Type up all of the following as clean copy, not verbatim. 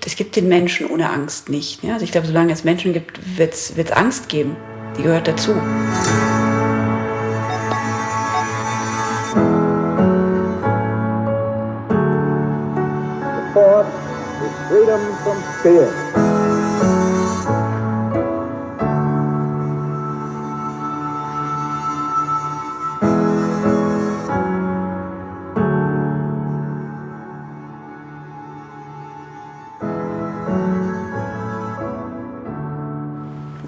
Es gibt den Menschen ohne Angst nicht. Ja? Also ich glaube, solange es Menschen gibt, wird es Angst geben. Die gehört dazu. The fourth is freedom from fear.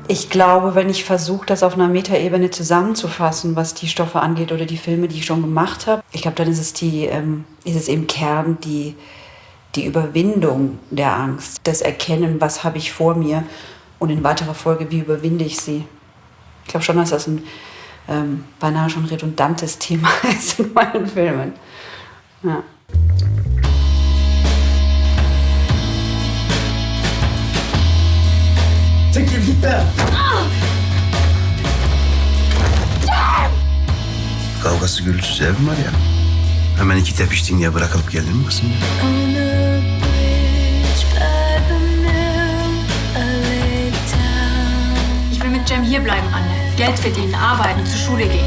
Ich glaube, wenn ich versuche, das auf einer Metaebene zusammenzufassen, was die Stoffe angeht oder die Filme, die ich schon gemacht habe, ich glaube, dann ist es im Kern die Überwindung der Angst, das Erkennen, was habe ich vor mir und in weiterer Folge, wie überwinde ich sie. Ich glaube schon, dass das ein beinahe schon redundantes Thema ist in meinen Filmen. Ja. Çekil git be! Kavgası gürültüsü ev mi var ya? Hemen iki tepiştin diye bırakılıp geldin mi kızım? Ich will mit Cem hier bleiben, Anne. Geld verdienen, arbeiten, zur Schule gehen.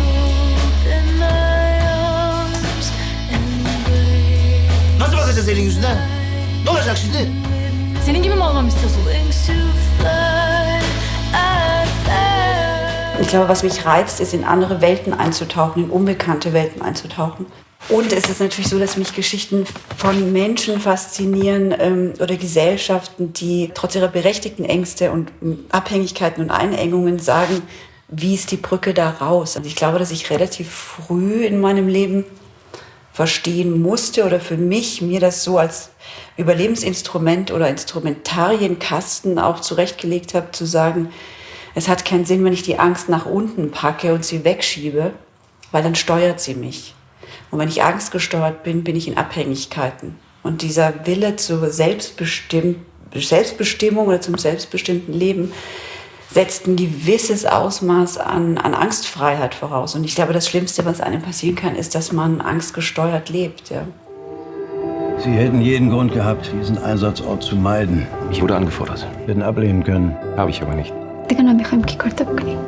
Nasıl bakacağız elin yüzüne? Ne olacak şimdi? Senin gibi mi olmamı istiyorsun? Ich glaube, was mich reizt, ist, in andere Welten einzutauchen, in unbekannte Welten einzutauchen. Und es ist natürlich so, dass mich Geschichten von Menschen faszinieren oder Gesellschaften, die trotz ihrer berechtigten Ängste und Abhängigkeiten und Einengungen sagen, wie ist die Brücke da raus? Also ich glaube, dass ich relativ früh in meinem Leben verstehen musste oder für mich mir das so als Überlebensinstrument oder Instrumentarienkasten auch zurechtgelegt habe, zu sagen, es hat keinen Sinn, wenn ich die Angst nach unten packe und sie wegschiebe, weil dann steuert sie mich. Und wenn ich angstgesteuert bin, bin ich in Abhängigkeiten. Und dieser Wille zur Selbstbestimmung oder zum selbstbestimmten Leben setzt ein gewisses Ausmaß an Angstfreiheit voraus. Und ich glaube, das Schlimmste, was einem passieren kann, ist, dass man angstgesteuert lebt. Ja. Sie hätten jeden Grund gehabt, diesen Einsatzort zu meiden. Ich wurde angefordert. Sie hätten ablehnen können. Habe ich aber nicht. دیگه نمیخوایم که کار بکنیم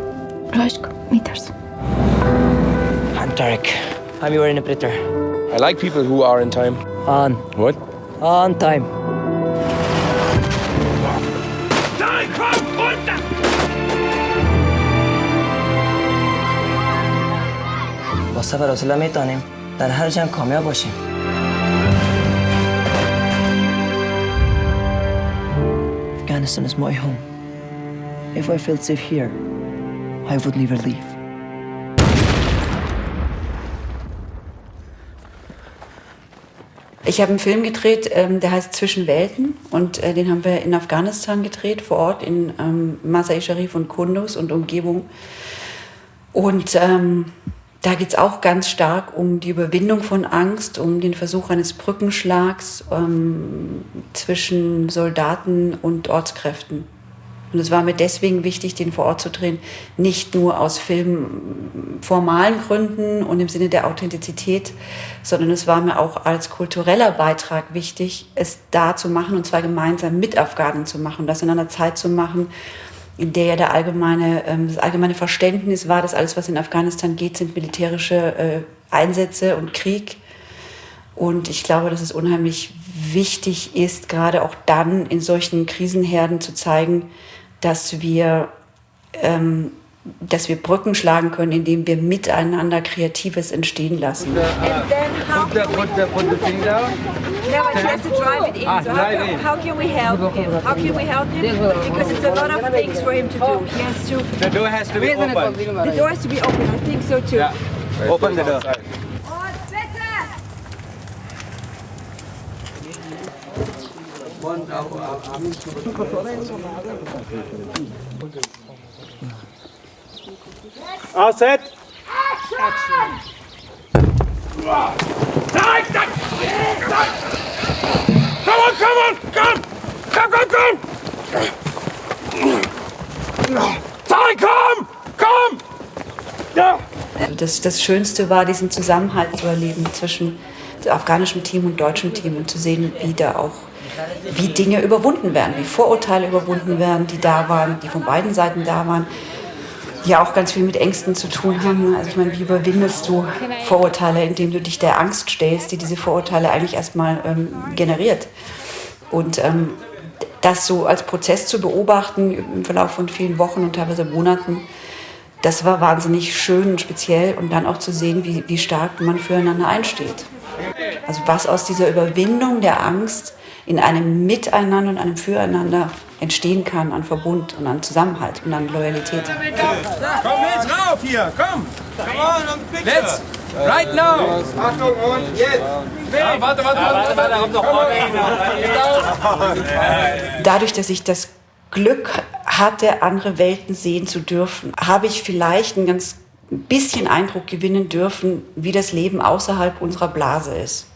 راشت میترسم I'm Tarek. I'm your interpreter. I like people who are in time. On. What? On time. Nein, komm, runter! با سفر حوصله میتونیم در هر جنگ کامیاب باشیم. Afghanistan is my home. If I felt safe here, I would never leave. Ich habe einen Film gedreht, der heißt Zwischen Welten und den haben wir in Afghanistan gedreht, vor Ort in Mazar-i-Sharif und Kunduz und Umgebung. Und da geht es auch ganz stark um die Überwindung von Angst, um den Versuch eines Brückenschlags zwischen Soldaten und Ortskräften. Und es war mir deswegen wichtig, den vor Ort zu drehen, nicht nur aus filmformalen Gründen und im Sinne der Authentizität, sondern es war mir auch als kultureller Beitrag wichtig, es da zu machen, und zwar gemeinsam mit Afghanen zu machen, das in einer Zeit zu machen, in der ja das allgemeine Verständnis war, dass alles, was in Afghanistan geht, sind militärische Einsätze und Krieg. Und ich glaube, dass es unheimlich wichtig ist, gerade auch dann in solchen Krisenherden zu zeigen, dass wir Brücken schlagen können, indem wir miteinander Kreatives entstehen lassen. No, but he has to drive it in. So how can we help him? How can we help him? Because it's a lot of things for him to do. He has to. The door has to be open. The door has to be open. I think so too. Yeah. Open the door. All set? Action! Nein, nein! Come on, come on! Come! Come, come, come! Tarek, komm! Komm! Ja! Das Schönste war, diesen Zusammenhalt zu erleben zwischen afghanischem Team und deutschem Team und zu sehen, wie da auch wie Dinge überwunden werden, wie Vorurteile überwunden werden, die da waren, die von beiden Seiten da waren, die auch ganz viel mit Ängsten zu tun haben. Also ich meine, wie überwindest du Vorurteile, indem du dich der Angst stellst, die diese Vorurteile eigentlich erstmal generiert. Und das so als Prozess zu beobachten im Verlauf von vielen Wochen und teilweise Monaten, das war wahnsinnig schön und speziell. Und dann auch zu sehen, wie stark man füreinander einsteht. Also was aus dieser Überwindung der Angst in einem Miteinander und einem Füreinander entstehen kann an Verbund und an Zusammenhalt und an Loyalität. Komm jetzt rauf hier, komm! Let's! Right now! Achtung und jetzt! Warte, Dadurch, dass ich das Glück hatte, andere Welten sehen zu dürfen, habe ich vielleicht ein ganz bisschen Eindruck gewinnen dürfen, wie das Leben außerhalb unserer Blase ist.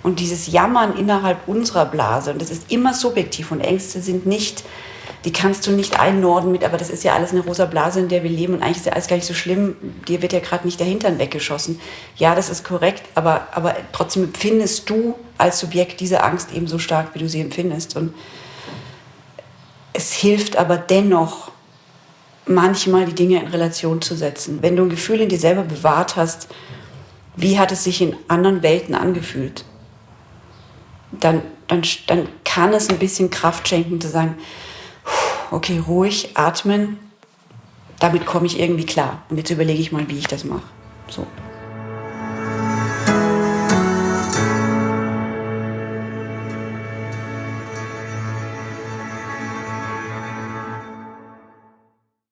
Und dieses Jammern innerhalb unserer Blase, und das ist immer subjektiv und Ängste sind nicht, die kannst du nicht einnorden mit, aber das ist ja alles eine rosa Blase, in der wir leben und eigentlich ist ja alles gar nicht so schlimm, dir wird ja gerade nicht der Hintern weggeschossen. Ja, das ist korrekt, aber trotzdem empfindest du als Subjekt diese Angst eben so stark, wie du sie empfindest. Und es hilft aber dennoch, manchmal die Dinge in Relation zu setzen. Wenn du ein Gefühl in dir selber bewahrt hast, wie hat es sich in anderen Welten angefühlt? Dann kann es ein bisschen Kraft schenken, zu sagen, okay, ruhig, atmen, damit komme ich irgendwie klar. Und jetzt überlege ich mal, wie ich das mache. So.